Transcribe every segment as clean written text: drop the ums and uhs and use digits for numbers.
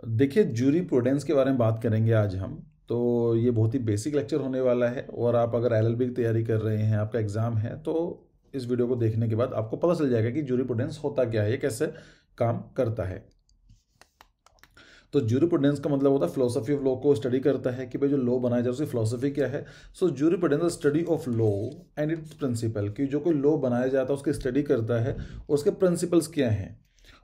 देखिए, jury prudence के बारे में बात करेंगे आज हम। तो ये बहुत ही बेसिक लेक्चर होने वाला है, और आप अगर एलएलबी की तैयारी कर रहे हैं, आपका एग्ज़ाम है, तो इस वीडियो को देखने के बाद आपको पता चल जाएगा कि जूरी प्रूडेंस होता क्या है, ये कैसे काम करता है। तो जूरी प्रूडेंस का मतलब होता है फिलोसफी ऑफ लॉ को स्टडी करता है कि भाई जो लॉ बनाया जाए उसकी फिलोसफी क्या है। So jurisprudence study of law and its principal, कि जो कोई लॉ बनाया जाता है उसकी स्टडी करता है और उसके प्रिंसिपल्स क्या हैं,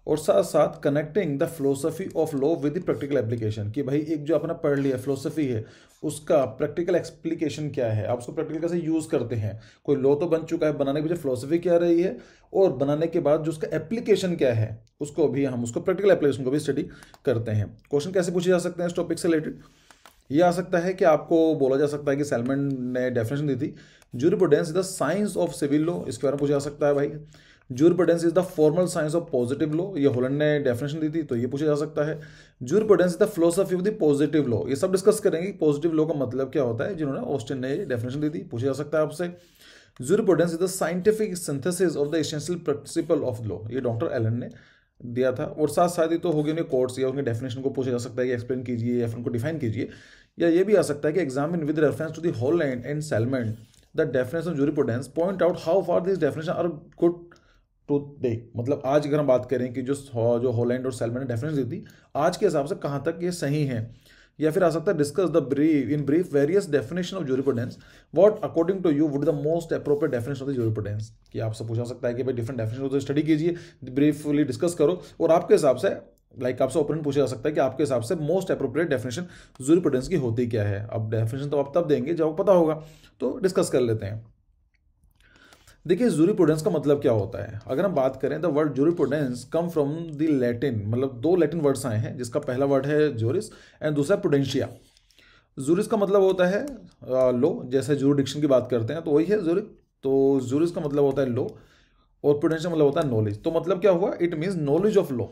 और साथ साथ connecting the philosophy of law with the practical application, कि भाई एक जो अपना पढ़ लिया फिलोसफी है उसका प्रैक्टिकल एक्सप्लीकेशन क्या है, आप उसको प्रैक्टिकल कैसे यूज़ करते हैं। कोई लॉ तो बन चुका है, बनाने के पीछे फिलोसफी क्या रही है, और बनाने के बाद जो उसका एप्लीकेशन क्या है उसको भी हम उसको प्रैक्टिकल एप्लीकेशन को भी स्टडी करते हैं। क्वेश्चन कैसे पूछे जा सकते हैं इस टॉपिक से रिलेटेड? ये आ सकता है कि आपको बोला जा सकता है कि सैलमन ने डेफिनेशन दी थी, jurisprudence is the science of civil law, इसके बारे में पूछा जा सकता है भाई। Jurisprudence is the formal science of positive law, ये हॉलैंड ने डेफिनेशन दी थी, तो ये पूछा जा सकता है। Jurisprudence is the philosophy of the positive law, ये सब डिस्कस करेंगे कि पॉजिटिव लॉ का मतलब क्या होता है, जिन्होंने ऑस्टिन ने डेफिनेशन दी थी, पूछा जा सकता है आपसे। Jurisprudence is the scientific synthesis of the essential principle of law, ये डॉक्टर एलन ने दिया था। और साथ साथ ही तो हो गए उनके कोर्ट्स या उनके डेफिनेशन को पूछा जा सकता है कि एक्सप्लेन कीजिए या फिर उनको डिफाइन कीजिए। या ये भी आ सकता है कि examine with reference to the Holland and Salmond the definition of jurisprudence, point out how far this definition are good today. मतलब आज अगर हम बात करें कि जो हॉलैंड और सैलमन ने डेफिनेशन दी थी, आज के हिसाब से कहाँ तक ये सही है। या फिर आ सकता है discuss the brief in brief various definition of jurisprudence, what according to you would the most appropriate definition of the jurisprudence, कि आपसे पूछा सकता है कि भाई डिफरेंट डेफिनेशन को स्टडी कीजिए, ब्रीफली डिस्कस करो, और आपके हिसाब से आपसे ओपोनेंट पूछा जा सकता है कि आपके हिसाब से मोस्ट अप्रोप्रिएट डेफिनेशन जूरिस्प्रूडेंस की होती क्या है। अब डेफिनेशन तो आप तब देंगे जब आपको पता होगा, तो डिस्कस कर लेते हैं। देखिए, जूरिस्प्रूडेंस का मतलब क्या होता है। अगर हम बात करें, the word jurisprudence come from the Latin, मतलब दो लैटिन वर्ड्स आए हैं, जिसका पहला वर्ड है जूरिस एंड दूसरा प्रूडेंशिया। जूरिस का मतलब होता है लो, जैसे जूरिडिक्शन की बात करते हैं तो वही है जूरिस। तो जूरिस का मतलब होता है लो, और प्रूडेंशिया मतलब होता है नॉलेज। तो मतलब क्या हुआ, it means knowledge of law,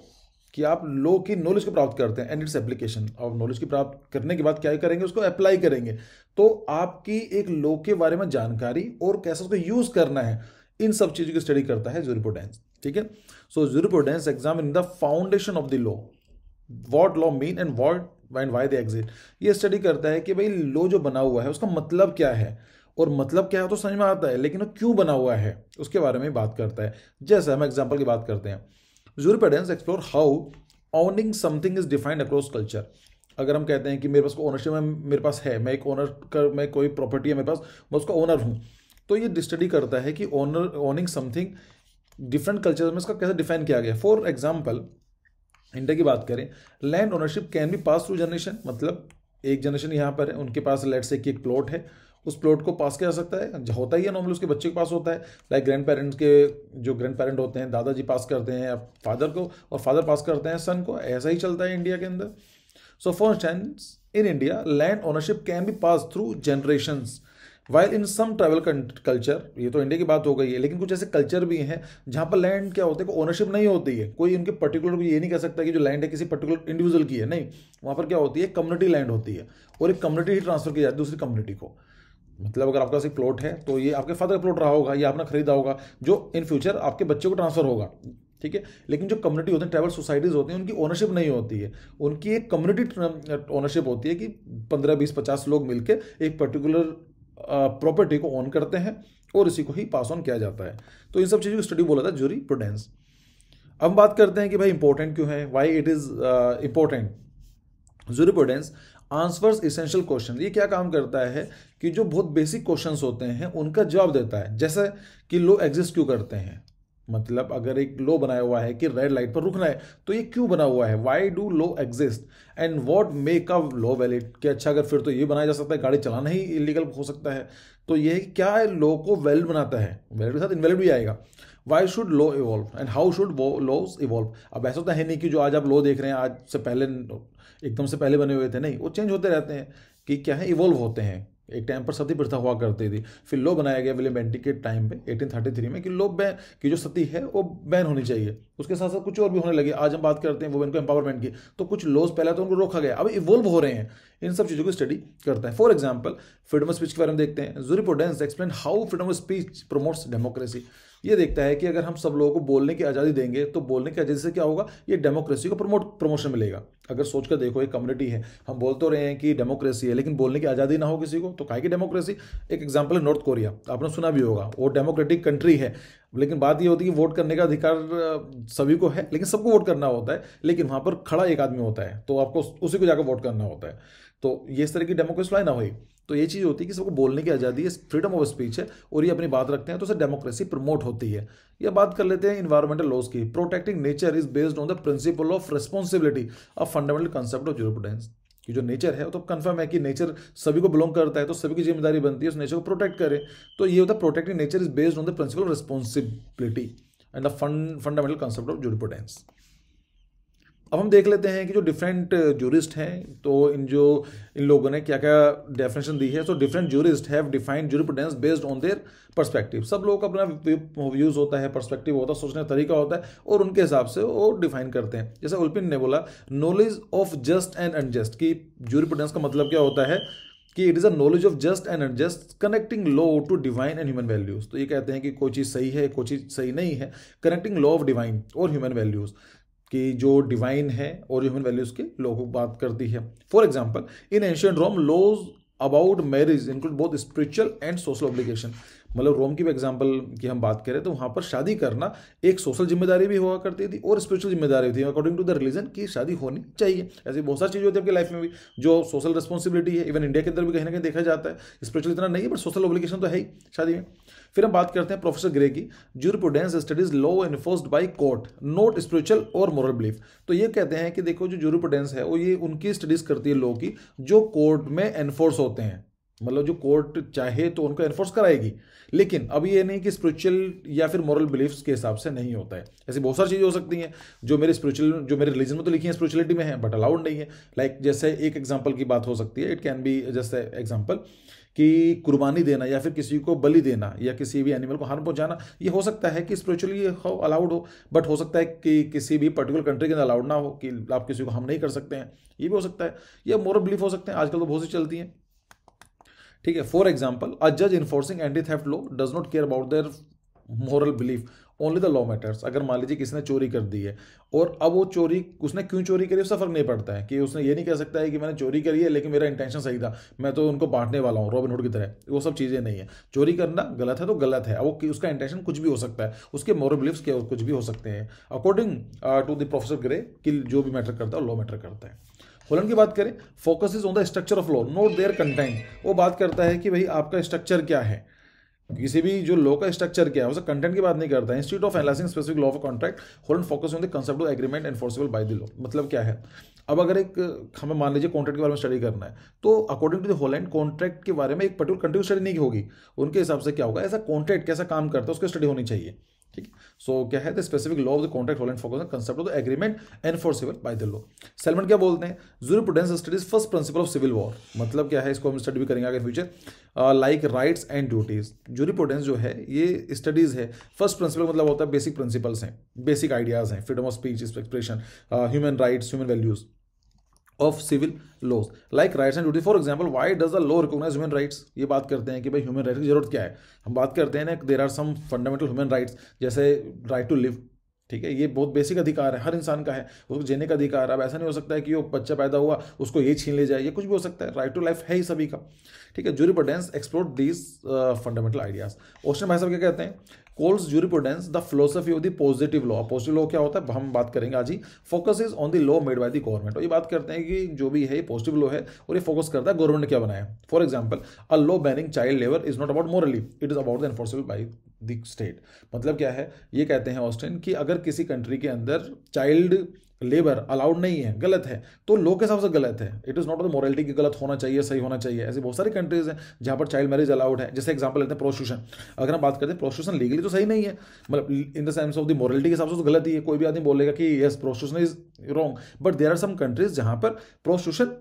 कि आप लॉ की नॉलेज को प्राप्त करते हैं एंड इट्स एप्लीकेशन। और नॉलेज की प्राप्त करने के बाद क्या करेंगे, उसको अप्लाई करेंगे। तो आपकी एक लॉ के बारे में जानकारी और कैसे उसको यूज करना है, इन सब चीजों की स्टडी करता है जूरिस्प्रूडेंस। ठीक है। So jurisprudence examine the foundation of the law, what law mean and what and why they exist. ये स्टडी करता है कि भाई लॉ जो बना हुआ है उसका मतलब क्या है, और मतलब क्या है तो समझ में आता है, लेकिन वो क्यों बना हुआ है उसके बारे में बात करता है। जैसे हम एग्जांपल की बात करते हैं, jurisprudence explore how owning something is defined across culture. अगर हम कहते हैं कि मेरे पास ओनरशिप में मेरे पास है, मैं एक ओनर कर, मैं कोई प्रॉपर्टी है मेरे पास, मैं उसका ओनर हूँ, तो ये स्टडी करता है कि owner owning something different culture में इसका कैसे डिफाइन किया गया। फॉर एग्जाम्पल, इंडिया की बात करें, land ownership can be pass through generation, मतलब एक जनरेशन यहाँ पर है, उनके पास लेट्स से कि एक प्लॉट है, उस प्लॉट को पास किया जा सकता है, होता ही है नॉर्मली उसके बच्चे के पास होता है। लाइक ग्रैंड पेरेंट्स के जो ग्रैंड पेरेंट होते हैं, दादाजी पास करते हैं फादर को, और फादर पास करते हैं सन को, ऐसा ही चलता है इंडिया के अंदर। So for instance in India land ownership can be pass through generations, while in some tribal culture, ये तो इंडिया की बात हो गई है, लेकिन कुछ ऐसे कल्चर भी हैं जहाँ पर लैंड क्या होता है, ओनरशिप नहीं होती है, कोई उनके पर्टिकुलर ये नहीं कह सकता कि जो लैंड है किसी पर्टिकुलर इंडिविजुअल की है, नहीं, वहाँ पर क्या होती है, कम्युनिटी लैंड होती है, और एक कम्युनिटी ही ट्रांसफर की जाती है दूसरी कम्युनिटी को। मतलब अगर आपके पास एक प्लॉट है तो ये आपके फादर का प्लॉट रहा होगा, ये आपने खरीदा होगा, जो इन फ्यूचर आपके बच्चे को ट्रांसफर होगा। ठीक है। लेकिन जो कम्युनिटी होती है, ट्राइबल सोसाइटीज होती हैं, उनकी ओनरशिप नहीं होती है, उनकी एक कम्युनिटी ओनरशिप होती है कि 15-20-50 लोग मिलकर एक पर्टिकुलर प्रॉपर्टी को ओन करते हैं और इसी को ही पास ऑन किया जाता है। तो इन सब चीज़ों की स्टडी बोला था जूरिस्प्रूडेंस। अब बात करते हैं कि भाई इंपॉर्टेंट क्यों है, why it is important. Jurisprudence answers essential question, ये क्या काम करता है कि जो बहुत बेसिक क्वेश्चंस होते हैं उनका जवाब देता है। जैसे कि लॉ एग्जिस्ट क्यों करते हैं, मतलब अगर एक लॉ बनाया हुआ है कि रेड लाइट पर रुकना है, तो ये क्यों बना हुआ है, why do law exist and what make a law valid, कि अच्छा अगर फिर तो ये बनाया जा सकता है गाड़ी चलाना ही इलीगल हो सकता है, तो ये क्या है लॉ को वैलिड बनाता है, वैलिड के साथ इनवैलिड भी आएगा। Why should law evolve and how should laws evolve. अब ऐसा तो है नहीं कि जो आज आप लॉ देख रहे हैं आज से पहले एकदम से पहले बने हुए थे, नहीं, वो चेंज होते रहते हैं, कि क्या है, इवॉल्व होते हैं। एक टाइम पर सती प्रथा हुआ करती थी, फिर लॉ बनाया गया विलियम बेंटिक के टाइम पे 1833 में कि लॉ बैन की जो सती है वो बैन होनी चाहिए। उसके साथ साथ कुछ और भी होने लगे, आज हम बात करते हैं वुमेन को एम्पावरमेंट की, तो कुछ लॉज पहले तो उनको रोका गया, अब इवॉल्व हो रहे हैं। इन सब चीज़ों को स्टडी करता है। For example, freedom of speech के बारे में देखते हैं। Jurisprudence explain how freedom of speech promotes democracy. ये देखता है कि अगर हम सब लोगों को बोलने की आज़ादी देंगे तो बोलने की आज़ादी से क्या होगा, ये डेमोक्रेसी को प्रमोशन मिलेगा। अगर सोच कर देखो, एक कम्युनिटी है, हम बोल तो रहे हैं कि डेमोक्रेसी है, लेकिन बोलने की आज़ादी ना हो किसी को, तो काहे की डेमोक्रेसी। एक एग्जांपल है नॉर्थ कोरिया, आपने सुना भी होगा, वो डेमोक्रेटिक कंट्री है, लेकिन बात ये होती है कि वोट करने का अधिकार सभी को है, लेकिन सबको वोट करना होता है, लेकिन वहाँ पर खड़ा एक आदमी होता है, तो आपको उसी को जाकर वोट करना होता है। तो ये इस तरह की डेमोक्रेसी ना हुई, तो ये चीज़ होती है कि सबको बोलने की आज़ादी है, फ्रीडम ऑफ स्पीच है, और ये अपनी बात रखते हैं, तो उससे डेमोक्रेसी प्रमोट होती है। यह बात कर लेते हैं इन्वायरमेंटल लॉज की। Protecting nature is based on the principle of responsibility, a fundamental concept of jurisprudence. कि जो नेचर है वो तो कंफर्म है कि नेचर सभी को बिलोंग करता है, तो सभी की जिम्मेदारी बनती है उस नेचर को प्रोटेक्ट करें। तो ये होता है protecting nature is based on the principle of responsibility and the fundamental concept of jurisprudence. अब हम देख लेते हैं कि जो डिफरेंट ज्यूरिस्ट हैं, तो इन लोगों ने क्या क्या डेफिनेशन दी है। तो different jurist have defined jurisprudence based on their perspective. सब लोगों का अपना व्यूज होता है, पर्सपेक्टिव होता है, सोचने का तरीका होता है, और उनके हिसाब से वो डिफाइन करते हैं। जैसे उल्पिन ने बोला knowledge of just and unjust, की ज्यूरिस्प्रूडेंस का मतलब क्या होता है कि it is a knowledge of just and unjust connecting law to divine and human values. तो ये कहते हैं कि कोई चीज़ सही है, कोई चीज़ सही नहीं है, कनेक्टिंग लॉ ऑफ डिवाइन और ह्यूमन वैल्यूज, कि जो डिवाइन है और ह्यूमन वैल्यूज के लोगों बात करती है। For example in ancient Rome laws about marriage include both spiritual and social obligation. मतलब रोम की एग्जाम्पल की हम बात करें तो वहाँ पर शादी करना एक सोशल जिम्मेदारी भी हुआ करती थी और स्पिरिचुअल जिम्मेदारी थी, अकॉर्डिंग टू द रिलीजन की शादी होनी चाहिए। ऐसी बहुत सारी चीज़ें होती है आपकी लाइफ में भी जो सोशल रिस्पॉन्सिबिलिटी है। इवन इंडिया के अंदर भी कहीं ना कहीं देखा जाता है, स्पिरिचुअल इतना नहीं है बट सोशल ऑब्लिगेशन तो है ही शादी में। फिर हम बात करते हैं प्रोफेसर ग्रे की, jurisprudence studies law enforced by court not spiritual और मोरल बिलीफ। तो ये कहते हैं कि देखो जो ज्यूरिस्प्रूडेंस है वो ये उनकी स्टडीज करती है लॉ की जो कोर्ट में एनफोर्स होते हैं, मतलब जो कोर्ट चाहे तो उनको एनफोर्स कराएगी, लेकिन अब ये नहीं कि स्पिरिचुअल या फिर मोरल बिलीफ्स के हिसाब से नहीं होता है। ऐसी बहुत सारी चीज़ें हो सकती हैं जो मेरे स्पिरिचुअल, जो मेरे रिलीजन में तो लिखी है, स्पिरिचुअलिटी में है बट अलाउड नहीं है। लाइक जैसे एक एग्जांपल की बात हो सकती है, इट कैन बी जैसे एग्जांपल कि कुर्बानी देना या फिर किसी को बलि देना या किसी भी एनिमल को हार्म पहुंचाना, ये हो सकता है कि स्पिरिचुअली अलाउड हो, बट हो सकता है कि किसी भी पर्टिकुलर कंट्री के अंदर अलाउड ना हो, कि आप किसी को हार्म नहीं कर सकते हैं, ये भी हो सकता है। या मोरल बिलीफ हो सकते हैं, आजकल तो बहुत सी चलती हैं, ठीक है। फॉर एग्जाम्पल अ जज enforcing anti theft law does not care about their moral belief, only the law matters. अगर मान लीजिए किसी ने चोरी कर दी है और अब वो चोरी उसने क्यों चोरी करी उससे फर्क नहीं पड़ता है, कि उसने ये नहीं कह सकता है कि मैंने चोरी करी है लेकिन मेरा इंटेंशन सही था, मैं तो उनको बांटने वाला हूँ रॉबिन हुड की तरह। वो सब चीज़ें नहीं है, चोरी करना गलत है तो गलत है, वो उसका इंटेंशन कुछ भी हो सकता है, उसके मोरल बिलीफ्स के कुछ भी हो सकते हैं, according to the professor Gray कि जो भी मैटर करता है लॉ मैटर करता है। हॉलैंड की बात करें, focus is on the structure of law not their content. वो बात करता है कि भाई आपका स्ट्रक्चर क्या है, किसी भी जो लॉ का स्ट्रक्चर क्या है, उसका कंटेंट की बात नहीं करता है। Institute of analysing specific law of contract, Holland focus on the concept of agreement enforceable by the law. मतलब क्या है, अब अगर एक हमें मान लीजिए कॉन्ट्रैक्ट के बारे में स्टडी करना है, तो according to the Holland contract के बारे में एक पर्टिकुलर कंट्री की स्टडी नहीं होगी, उनके हिसाब से क्या होगा, ऐसा कॉन्ट्रैक्ट कैसा काम करता है उसकी स्टडी होनी चाहिए, ठीक। सो क्या है the specific law of the contract, Holland focus on concept of the agreement enforceable by the law. Salmond क्या बोलते हैं, jurisprudence studies first principle of civil war. मतलब क्या है, इसको हम स्टडी भी करेंगे आगे future, like rights and duties. Jurisprudence जो है ये स्टडीज है, फर्स्ट प्रिंसिपल मतलब होता है बेसिक प्रिंसिपल्स हैं, बेसिक आइडियाज हैं, freedom of speech, expression, human rights, human values of civil laws, like rights and duty. For example why does the law recognise human rights. ये बात करते हैं कि भाई ह्यूमन राइट्स की जरूरत क्या है। हम बात करते हैं ना, there are some fundamental human rights, जैसे राइट टू लिव, ठीक है, ये बहुत बेसिक अधिकार है, हर इंसान का है, उसको जीने का अधिकार। अब ऐसा नहीं हो सकता है कि वो बच्चा पैदा हुआ उसको ये छीन ले जाए, ये कुछ भी हो सकता है, राइट टू लाइफ है ही सभी का, ठीक है। Jurisprudence explore these fundamental ideas. Austin भाई साहब क्या कहते हैं, calls jurisprudence the philosophy of the positive law. Positive law क्या होता है हम बात करेंगे आज ही। Focus is on the law made by the government. और ये बात करते हैं कि जो भी है ये पॉजिटिव लॉ है और ये फोकस करता है गवर्नमेंट ने क्या बनाया। For example a law banning child labour is not about morally, it is about the enforceable by the state. मतलब क्या है, ये कहते हैं ऑस्टिन कि अगर किसी कंट्री के अंदर चाइल्ड लेबर अलाउड नहीं है, गलत है, तो लॉ के हिसाब से गलत है, it is not the morality की गलत होना चाहिए, सही होना चाहिए। ऐसी बहुत सारी कंट्रीज हैं जहां पर चाइल्ड मैरिज अलाउड है। जैसे एग्जांपल लेते हैं प्रोस्टिट्यूशन। अगर हम बात करते हैं प्रोस्टिट्यूशन लीगली तो सही नहीं है, मतलब in the sense of the morality के हिसाब से तो गलत ही है। कोई भी आदमी बोलेगा कि yes prostitution is wrong, but there are some countries जहां पर प्रोस्टिट्यूशन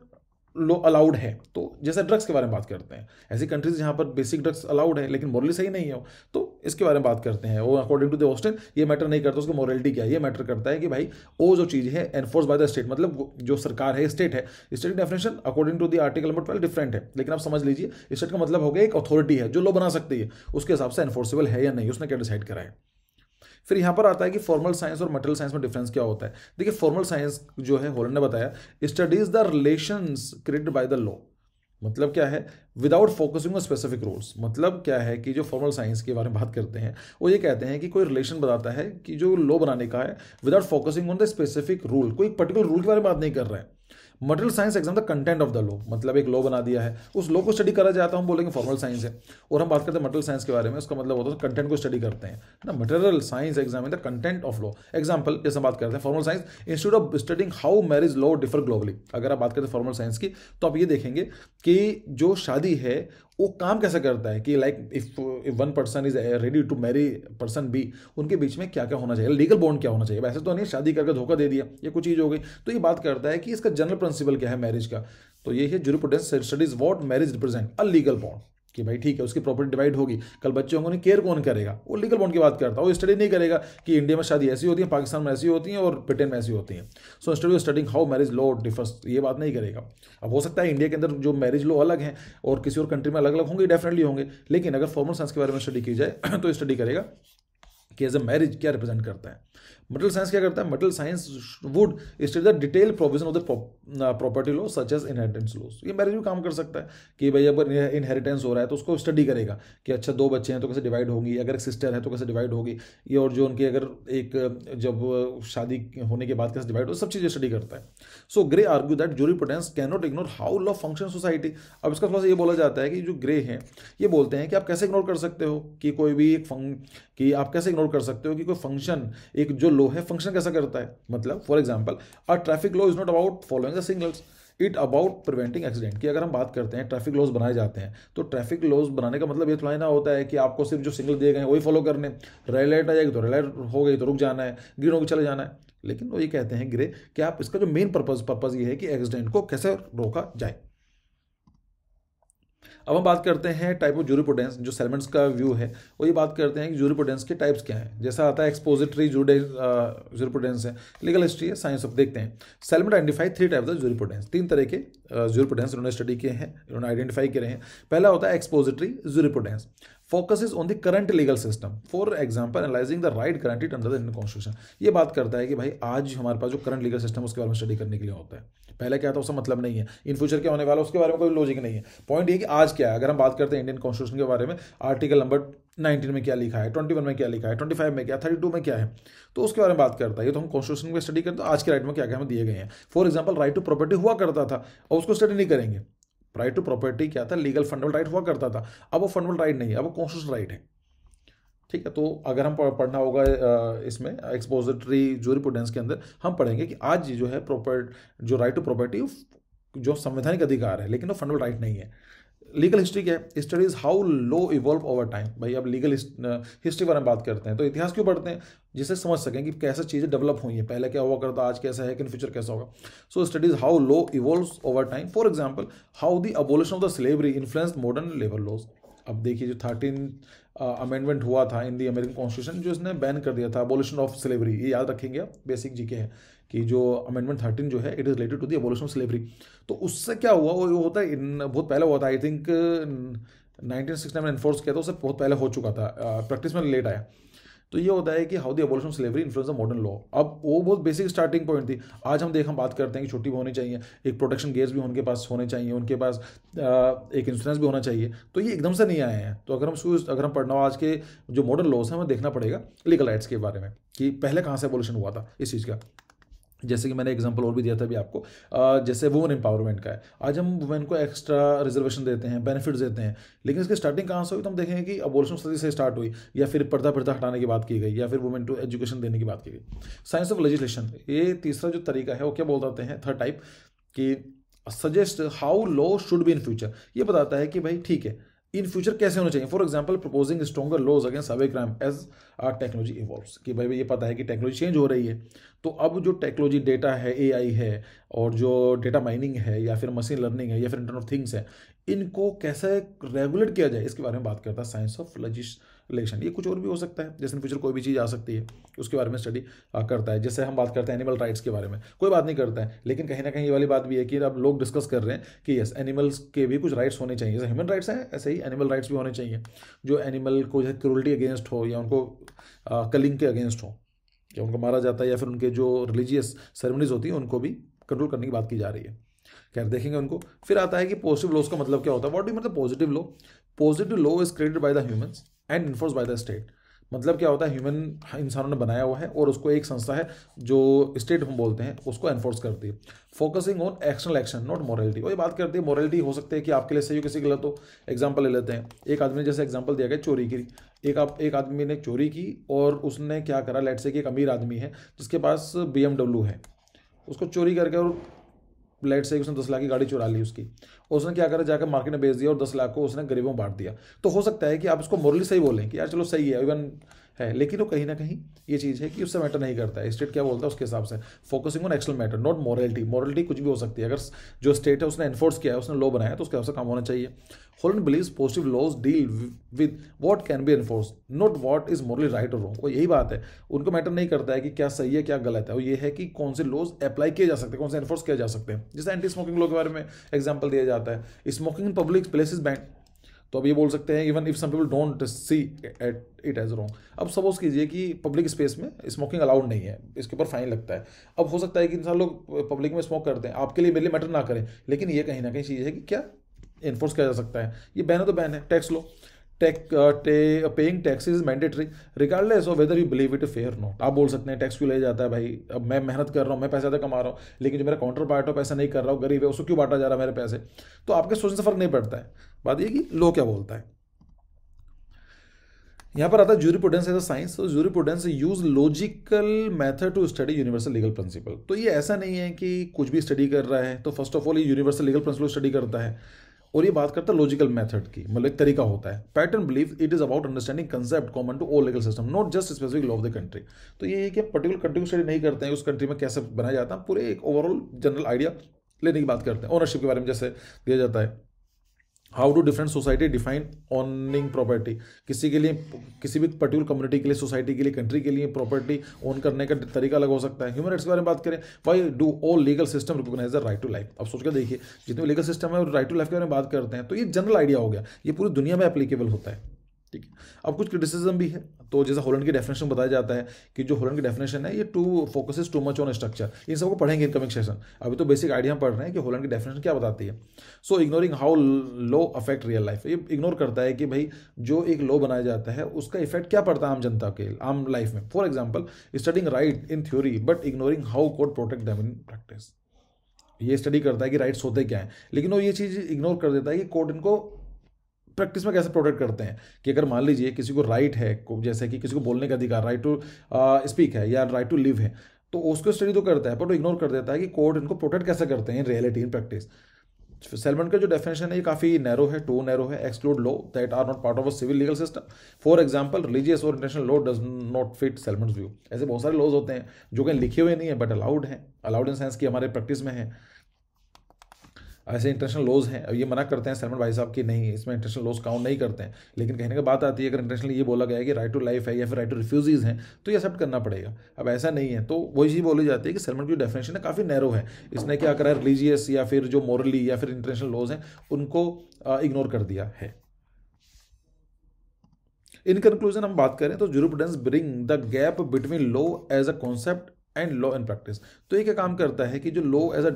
लो अलाउड है। तो जैसे ड्रग्स के बारे में बात करते हैं, ऐसी कंट्रीज जहां पर बेसिक ड्रग्स अलाउड है लेकिन मोरली सही नहीं है, तो इसके बारे में बात करते हैं। वो अकॉर्डिंग टू द ऑस्टिन ये मैटर नहीं करता उसको मोरलिटी क्या है, ये मैटर करता है कि भाई वो जो चीज़ है एनफोर्स बाय द स्टेट, मतलब जो सरकार है स्टेट है। स्टेट की definition according to the article number 12 different है, लेकिन आप समझ लीजिए स्टेट का मतलब हो गया एक अथॉरिटी है जो लो बना सकती है, उसके हिसाब से एनफोर्सेबल है या नहीं, उसने क्या डिसाइड करा है। फिर यहाँ पर आता है कि फॉर्मल साइंस और मटेरियल साइंस में डिफरेंस क्या होता है। देखिए फॉर्मल साइंस जो है, हॉलैंड ने बताया, studies the relations created by the law. मतलब क्या है, without focusing on specific rules. मतलब क्या है कि जो फॉर्मल साइंस के बारे में बात करते हैं वो ये कहते हैं कि कोई रिलेशन बताता है कि जो लॉ बनाने का है, without focusing on the specific rule, कोई पर्टिकुलर रूल के बारे में बात नहीं कर रहा है। Material science exam the content of the law, मतलब एक लॉ बना दिया है, उस लॉ को स्टडी करा जाता है, हम बोलेंगे फॉर्मल साइंस है। और हम बात करते हैं मटेरियल साइंस के बारे में, उसका मतलब होता है कंटेंट को स्टडी करते हैं ना। Material science exam the content of law. Example जैसे बात करते हैं formal science, institute of studying how marriage law differ globally. अगर आप बात करते हैं फॉर्मल साइंस की, तो आप ये देखेंगे कि जो शादी है वो काम कैसे करता है, कि like if one person is ready to marry person B, उनके बीच में क्या क्या होना चाहिए, लीगल बॉन्ड क्या होना चाहिए। वैसे तो नहीं शादी करके धोखा दे दिया, ये कुछ चीज़ हो गई। तो ये बात करता है कि इसका जनरल प्रिंसिपल क्या है मैरिज का। तो ये है jurisprudence studies what marriage represent a legal bond, कि भाई ठीक है उसकी प्रॉपर्टी डिवाइड होगी, कल बच्चे होंगे, उन्हें केयर कौन करेगा, वो लीगल बॉन्ड की बात करता है। वो स्टडी नहीं करेगा कि इंडिया में शादी ऐसी होती है, पाकिस्तान में ऐसी होती है और ब्रिटेन में ऐसी होती है। So study studying how marriage law differs, ये बात नहीं करेगा। अब हो सकता है इंडिया के अंदर जो मैरिज लॉ अलग हैं और किसी और कंट्री में अलग अलग होंगे, डेफिनेटली होंगे, लेकिन अगर फॉर्मल साइंस के बारे में स्टडी की जाए तो स्टडी करेगा कि एज अ मैरिज क्या रिप्रेजेंट करता है। मटेरियल साइंस क्या करता है, material science would study the detail provision of the property law such as inheritance laws. ये मैरिज भी काम कर सकता है कि भाई अगर इनहेरिटेंस हो रहा है तो उसको स्टडी करेगा कि अच्छा 2 बच्चे हैं तो कैसे डिवाइड होगी, अगर एक सिस्टर है तो कैसे डिवाइड होगी, ये और जो उनकी अगर एक जब शादी होने के बाद कैसे डिवाइड हो, सब चीज़ें स्टडी करता है। So Gray argue that jurisprudence can not ignore how law function society. अब इसका थोड़ा सा ये बोला जाता है कि जो ग्रे हैं ये बोलते हैं कि आप कैसे इग्नोर कर सकते हो कि कोई भी एक कि आप कैसे इग्नोर कर सकते हो कि कोई फंक्शन, एक जो लॉ है फंक्शन कैसा करता है। मतलब for example a traffic law is not about following the signals, it about preventing accident. की अगर हम बात करते हैं ट्रैफिक लॉज बनाए जाते हैं, तो ट्रैफिक लॉज बनाने का मतलब ये थोड़ा ना होता है कि आपको सिर्फ जो सिग्नल दिए गए हैं वही फॉलो करने, रेड लाइट आ जाएगी तो रेड लाइट हो गई तो रुक जाना है, ग्रीन होकर चले जाना है। लेकिन वो ये कहते हैं ग्रे कि आप इसका जो मेन पर्पज ये है कि एक्सीडेंट को कैसे रोका जाए। अब हम बात करते हैं टाइप ऑफ जूरिस्प्रूडेंस, जो सेलमेंट्स का व्यू है वो ये बात करते हैं कि जूरिस्प्रूडेंस के टाइप्स क्या हैं। जैसा आता है एक्सपोजिटरी जूरिस्प्रूडेंस है, लीगल हिस्ट्री है, साइंस ऑफ। देखते हैं सेलमेंट आइडेंटिफाई 3 टाइप ऑफ जूरिस्प्रूडेंस। 3 तरह के जूरिस्प्रूडेंस इन्होंने स्टडी किए हैं, इन्होंने आइडेंटिफाई करे हैं। पहला होता है expository jurisprudence, focuses on the current legal system, for example analysing the right guaranteed under the Indian constitution. ये बात करता है कि भाई आज हमारे पास जो करंट लीगल सिस्टम उसके बारे में स्टडी करने के लिए होता है। पहले क्या था उसका मतलब नहीं है, इन फ्यूचर क्या होने वाला उसके बारे में कोई लॉजिक नहीं है। पॉइंट ये कि आज क्या है। अगर हम बात करते हैं इंडियन कॉन्स्टिट्यूशन के बारे में, आर्टिकल नंबर 19 में क्या लिखा है, 21 में क्या लिखा है, 25 में क्या, 32 में क्या है, तो उसके बारे में बात करता है। ये तो हम कॉन्स्टिट्यूशन में स्टडी करते हैं, आज के राइट में क्या क्या हमें दिए गए हैं। For example right to property हुआ करता था और उसको स्टडी नहीं करेंगे। राइट टू प्रॉपर्टी क्या था, लीगल फंडामेंटल राइट हुआ करता था, अब वो फंडामेंटल राइट नहीं है, अब वो कॉन्स्टिट्यूशनल राइट है। ठीक है, तो अगर हम पढ़ना होगा इसमें एक्सपोजिटरी जूरिस्प्रूडेंस के अंदर हम पढ़ेंगे कि आज जो है जो राइट टू प्रॉपर्टी जो संवैधानिक अधिकार है लेकिन वो फंडामेंटल राइट नहीं है। लीगल हिस्ट्री क्या है, studies how law evolve over time. भाई अब लीगल हिस्ट्री बारे में बात करते हैं तो इतिहास क्यों पढ़ते हैं, जिससे समझ सकें कि कैसे चीज़ें डेवलप हुई हैं, पहले क्या हुआ करता, आज कैसा है, कि इन फ्यूचर कैसा होगा। So studies how law evolves over time, for example how the abolition of the slavery influenced modern labour laws. अब देखिए जो 13 अमेंडमेंट हुआ था इन दी अमेरिकन कॉन्स्टिट्यूशन, जो इसने बैन कर दिया था अबोलिशन ऑफ स्लेवरी, ये याद रखेंगे आप, बेसिक जीके है कि जो अमेंडमेंट 13 जो है it is related to the abolition of slavery. तो उससे क्या हुआ, वो होता है बहुत पहले हुआ था, आई थिंक 1969 में एनफोर्स किया था, उससे बहुत पहले हो चुका था, प्रैक्टिस में लेट आया। तो ये होता है कि how the abolition of slavery influence the modern law. अब वो बहुत बेसिक स्टार्टिंग पॉइंट थी। आज हम बात करते हैं कि छुट्टी भी होनी चाहिए, एक प्रोटेक्शन गेयर्स भी उनके पास होने चाहिए, उनके पास एक इंश्योरेंस भी होना चाहिए। तो ये एकदम से नहीं आए हैं। तो अगर हम पढ़ना हो आज के जो मॉडर्न लॉज हैं, हमें देखना पड़ेगा लीगल राइट्स के बारे में कि पहले कहाँ से एबॉलिशन हुआ था इस चीज़ का। जैसे कि मैंने एग्जांपल और भी दिया था अभी आपको, जैसे वुमेन एम्पावरमेंट का है। आज हम वुमेन को एक्स्ट्रा रिजर्वेशन देते हैं, बेनिफिट्स देते हैं, लेकिन इसकी स्टार्टिंग कहाँ से हुई, तो हम देखेंगे कि अबॉर्शन स्टडी से स्टार्ट हुई, या फिर पर्दा हटाने की बात की गई, या फिर वुमेन टू एजुकेशन देने की बात की गई। साइंस ऑफ लेजिस्लेशन, ये तीसरा जो तरीका है वो क्या बोलते हैं, थर्ड टाइप, कि suggest how law should be in future. ये बताता है कि भाई ठीक है इन फ्यूचर कैसे होना चाहिए। For example proposing stronger laws against cyber crime as technology evolves, कि भाई ये पता है कि टेक्नोलॉजी चेंज हो रही है, तो अब जो टेक्नोलॉजी डेटा है, एआई है, और जो डेटा माइनिंग है, या फिर मशीन लर्निंग है, या फिर इंटरनेट ऑफ थिंग्स है, इनको कैसे रेगुलेट किया जाए, इसके बारे में बात करता है साइंस ऑफ रिलेशन, ये कुछ और भी हो सकता है, जैसे इन फ्यूचर कोई भी चीज़ आ सकती है, उसके बारे में स्टडी करता है। जैसे हम बात करते हैं एनिमल राइट्स के बारे में, कोई बात नहीं करता है, लेकिन कहीं ना कहीं ये वाली बात भी है कि अब लोग डिस्कस कर रहे हैं कि यस एनिमल्स के भी कुछ राइट्स होने चाहिए, जैसे ह्यूमन राइट्स हैं ऐसे ही एनिमल राइट्स भी होने चाहिए, जो एनिमल को जो क्रूरल्टी अगेंस्ट हो या उनको कलिंग के अगेंस्ट हो, या उनको मारा जाता है, या फिर उनके जो रिलीजियस सेरेमनीज होती है उनको भी कंट्रोल करने की बात की जा रही है। खैर देखेंगे उनको। फिर आता है कि पॉजिटिव लॉज का मतलब क्या होता है, व्हाट डू मतलब positive law. Positive law is created by the humans and enforce bye the state. मतलब क्या होता है, ह्यूमन इंसानों ने बनाया हुआ है और उसको एक संस्था है जो स्टेट हम बोलते हैं उसको एनफोर्स करती है। Focusing on actional action not morality. और ये बात करती है मोरालिटी हो सकती है कि आपके लिए सही हो किसी के गलत हो। एग्जाम्पल ले लेते हैं, एक आदमी ने जैसे एग्जाम्पल दिया गया चोरी की, एक आदमी ने चोरी की और उसने क्या करा, लेट से कि एक अमीर आदमी है जिसके पास BMW है, उसको चोरी करके और लेट से उसने 10 लाख की गाड़ी चुरा ली उसकी, और उसने क्या करा जाकर मार्केट में बेच दिया और 10 लाख को उसने गरीबों में बांट दिया। तो हो सकता है कि आप उसको मोरली सही बोलें कि यार चलो सही है इवन है, लेकिन वो कहीं ना कहीं ये चीज़ है कि उससे मैटर नहीं करता है स्टेट क्या बोलता है उसके हिसाब से। Focusing on actional matter not morality. Morality कुछ भी हो सकती है, अगर जो स्टेट है उसने एनफोर्स किया है, उसने लॉ बनाया तो उसके हिसाब से काम होना चाहिए। Holland believes positive laws deal with what can be enforce not what is morally right और रॉन्ग। वो यही बात है, उनको मैटर नहीं करता है कि क्या सही है क्या गलत है, वो ये है कि कौन से लॉज अप्लाई किए जा सकते हैं, कौन से एनफोर्स किए जा सकते हैं। जैसे एंटी स्मोकिंग लॉ के बारे में एग्जाम्पल दिया जाता है, smoking in public places banned, तो अब ये बोल सकते हैं even if some people don't see it as wrong. अब सपोज कीजिए कि पब्लिक स्पेस में स्मोकिंग अलाउड नहीं है, इसके ऊपर फाइन लगता है। अब हो सकता है कि इंसान लोग पब्लिक में स्मोक करते हैं, आपके लिए मेरे लिए मैटर ना करें, लेकिन ये कहीं ना कहीं चीज़ है कि क्या इन्फोर्स किया जा सकता है। ये बैन है तो बैन है। Tax low, paying taxes is mandatory regardless of whether you believe it fair not. आप बोल सकते हैं टैक्स क्यों ले जाता है भाई, अब मैं मेहनत कर रहा हूँ, मैं पैसा ज़्यादा कमा रहा हूँ, लेकिन जो मेरा काउंटर पार्ट हो पैसा नहीं कर रहा हूँ, गरीब है, उसको क्यों बांटा जा रहा है मेरे पैसे। तो आपके सोचने से फर्क नहीं पड़ता है। बात ये कि लो क्या बोलता है। यहाँ पर आता है जूरिप्रूडेंस एज अ साइंस। तो jurisprudence use logical method to study universal legal principle. तो ये ऐसा नहीं है कि कुछ भी स्टडी कर रहा है, तो फर्स्ट ऑफ ऑल ये यूनिवर्सल लीगल प्रिंसिपल स्टडी करता है, और ये बात करता है लॉजिकल मेथड की, मतलब एक तरीका होता है। Paton believe it is about understanding concept common to all legal system not just specific law of the country. तो ये है कि पर्टिकुलर कंट्री को स्टडी नहीं करते हैं, उस कंट्री में कैसे बनाया जाता है, पूरे एक ओवरऑल जनरल आइडिया लेने की बात करते हैं। ओनरशिप के बारे में जैसे दिया जाता है, how do different society define owning property. किसी के लिए, किसी भी पर्टिकुलर कम्युनिटी के लिए, सोसाइटी के लिए, कंट्री के लिए प्रॉपर्टी ओन करने का तरीका अलग हो सकता है। ह्यूमन राइट्स के बारे में बात करें, why do all legal system recognise the right to life. अब सोच कर देखिए, जितने लीगल सिस्टम है राइट टू लाइफ के बारे में बात करते हैं, तो ये जनरल आइडिया हो गया, ये पूरी दुनिया में एप्लीकेबल होता है। ठीक है, अब कुछ क्रिटिसिज्म भी है। तो जैसे हॉलैंड की डेफिनेशन बताया जाता है कि जो हॉलैंड की डेफिनेशन है ये focuses too much on structure. इन सबको पढ़ेंगे इनकमिंग सेशन, अभी तो बेसिक आइडिया हम पढ़ रहे हैं कि हॉलैंड की डेफिनेशन क्या बताती है। So ignoring how law affect real life, ये इग्नोर करता है कि भाई जो एक लॉ बनाया जाता है उसका इफेक्ट क्या पड़ता है आम जनता के आम लाइफ में। For example studying right in theory but ignoring how court protect them in practice. ये स्टडी करता है कि राइट्स होते क्या है, लेकिन वो ये चीज़ इग्नोर कर देता है कि कोर्ट इनको प्रैक्टिस में कैसे प्रोटेक्ट करते हैं। कि अगर मान लीजिए किसी को राइट है, जैसे कि किसी को बोलने का अधिकार, राइट टू स्पीक है या राइट टू लिव है, तो उसको स्टडी तो करता है, पर वो इग्नोर कर देता है कि कोर्ट इनको प्रोटेक्ट कैसे करते हैं in reality in practice. Salmond का जो डेफिनेशन है ये काफ़ी नैरो है, टू नैरो है। Exclude law that are not part of a civil legal system. For example religious और international law does not fit Salmond view. ऐसे बहुत सारे लॉज होते हैं जो कहीं लिखे हुए नहीं है बट अलाउड हैं, अलाउड इन सेंस कि हमारे प्रैक्टिस में है। ऐसे इंटरनेशनल लॉज हैं, अब ये मना करते हैं सलमान भाई साहब कि नहीं इसमें इंटरनेशनल लॉज काउंट नहीं करते हैं, लेकिन कहने की बात आती है अगर इंटरनेशनली ये बोला गया है कि राइट टू लाइफ है या फिर राइट टू रिफ्यूजीज हैं तो ये एक्सेप्ट करना पड़ेगा। अब ऐसा नहीं है, तो वही चीज़ बोली जाती है कि सलमान की डेफिनेशन है काफ़ी नैरो है। इसने क्या करा है, रिलीजियस या फिर जो मॉरली या फिर इंटरनेशनल लॉज हैं उनको इग्नोर कर दिया है। इन कंक्लूजन हम बात करें तो jurisprudence bring the gap between law as a concept and law in practice. तो ये क्या काम करता है कि जो लॉ एज अ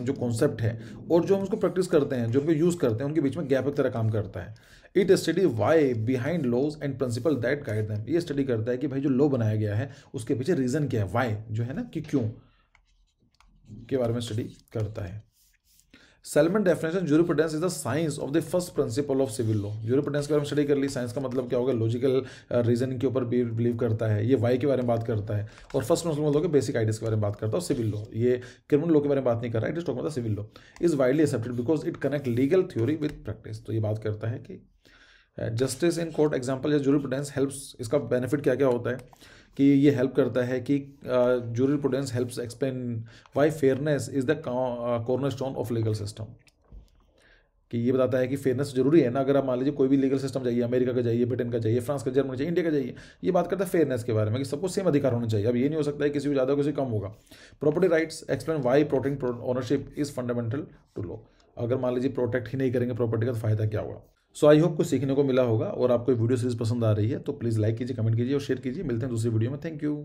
जो कॉन्सेप्ट है और जो हम उसको प्रैक्टिस करते हैं, जो उनको यूज़ करते हैं, उनके बीच में गैप की तरह काम करता है। It study why behind laws and principle that guide them. ये स्टडी करता है कि भाई जो लॉ बनाया गया है उसके पीछे रीज़न क्या है, वाई जो है ना कि क्यों के बारे में स्टडी करता है। Salmond definition jurisprudence is the science of the first principle of civil law. Jurisprudence के बारे में स्टडी कर ली, साइंस का मतलब क्या होगा, लॉजिकल रीजन के ऊपर बिलीव करता है, ये वाई के बारे में बात करता है, और फर्स्ट प्रिंसिपल मतलब बेसिक आइडियाज के बारे में बात करता है। और सिविल लॉ, ये क्रिमिनल लॉ के बारे में बात नहीं कर रहा है, it is talking about civil law is widely accepted because it connect legal theory with practice. तो ये बात करता है कि जस्टिस इन कोर्ट एग्जाम्पल या जूरिप्रूडेंस हेल्प्स, इसका बेनिफिट क्या क्या होता है कि ये हेल्प करता है कि jurisprudence helps explain why fairness is the cornerstone of legal system. कि ये बताता है कि फेयरनेस जरूरी है ना। अगर आप मान लीजिए कोई भी लीगल सिस्टम चाहिए, अमेरिका का चाहिए, ब्रिटेन का चाहिए, फ्रांस का, जर्मनी चाहिए, इंडिया का चाहिए, ये बात करता है फेयरनेस के बारे में कि सबको सेम अधिकार होने चाहिए। अब ये नहीं हो सकता है किसी को ज़्यादा किसी को कम होगा। Property rights explain why protecting ownership is fundamental to law. अगर मान लीजिए प्रोटेक्ट ही नहीं करेंगे प्रॉपर्टी का तो फायदा क्या होगा। सो आई होप कुछ सीखने को मिला होगा, और आपको वीडियो सीरीज पसंद आ रही है तो प्लीज़ लाइक कीजिए, कमेंट कीजिए और शेयर कीजिए। मिलते हैं दूसरी वीडियो में। Thank you.